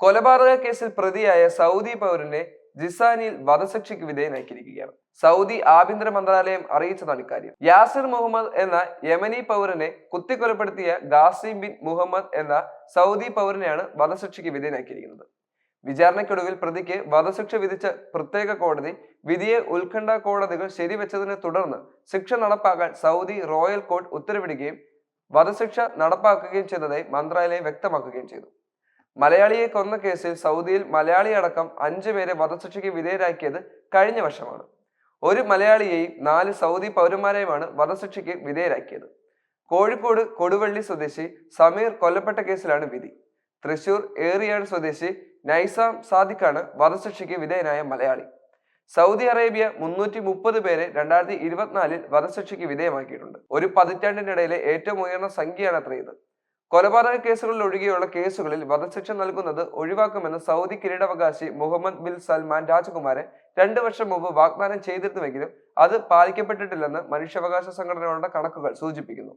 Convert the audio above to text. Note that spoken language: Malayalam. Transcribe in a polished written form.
കൊലപാതക കേസിൽ പ്രതിയായ സൗദി പൗരനെ ജിസാനിൽ വധശിക്ഷയ്ക്ക് വിധേയനാക്കിയിരിക്കുകയാണ്. സൗദി ആഭ്യന്തര മന്ത്രാലയം അറിയിച്ചതാണ് ഇക്കാര്യം. യാസിർ മുഹമ്മദ് എന്ന യമനി പൗരനെ കുത്തിക്കൊലപ്പെടുത്തിയ ഖാസിം ബിൻ മുഹമ്മദ് എന്ന സൗദി പൗരനെയാണ് വധശിക്ഷയ്ക്ക് വിധേയനാക്കിയിരിക്കുന്നത്. വിചാരണയ്ക്കൊടുവിൽ പ്രതിക്ക് വധശിക്ഷ വിധിച്ച പ്രത്യേക കോടതി വിധിയെ ഉത്കണ്ഠ കോടതികൾ ശരിവെച്ചതിനെ തുടർന്ന് ശിക്ഷ നടപ്പാക്കാൻ സൗദി റോയൽ കോർട്ട് ഉത്തരവിടുകയും വധശിക്ഷ നടപ്പാക്കുകയും ചെയ്തതായി മന്ത്രാലയം വ്യക്തമാക്കുകയും ചെയ്തു. മലയാളിയെ കൊന്ന കേസിൽ സൗദിയിൽ മലയാളി അടക്കം 5 പേരെ വധശിക്ഷയ്ക്ക് വിധേയരാക്കിയത് കഴിഞ്ഞ വർഷമാണ്. ഒരു മലയാളിയെയും 4 സൗദി പൗരന്മാരെയുമാണ് വധശിക്ഷയ്ക്ക് വിധേയരാക്കിയത്. കോഴിക്കോട് കൊടുവള്ളി സ്വദേശി സമീർ കൊല്ലപ്പെട്ട കേസിലാണ് വിധി. തൃശൂർ ഏറിയാട് സ്വദേശി നൈസാം സാദിഖാണ് വധശിക്ഷയ്ക്ക് വിധേയനായ മലയാളി. സൗദി അറേബ്യ 330 പേരെ 2024 വധശിക്ഷയ്ക്ക് വിധേയമാക്കിയിട്ടുണ്ട്. ഒരു പതിറ്റാണ്ടിനിടയിലെ ഏറ്റവും ഉയർന്ന സംഖ്യയാണ് അത്ര ഇത്. കൊലപാതക കേസുകളിൽ ഒഴികെയുള്ള കേസുകളിൽ വധശിക്ഷ നൽകുന്നത് ഒഴിവാക്കുമെന്ന് സൗദി കിരീടാവകാശി മുഹമ്മദ് ബിൻ സൽമാൻ രാജകുമാരൻ 2 വർഷം മുമ്പ് വാഗ്ദാനം ചെയ്തിരുന്നുവെങ്കിലും അത് പാലിക്കപ്പെട്ടിട്ടില്ലെന്ന് മനുഷ്യാവകാശ സംഘടനകളുടെ കണക്കുകൾ സൂചിപ്പിക്കുന്നു.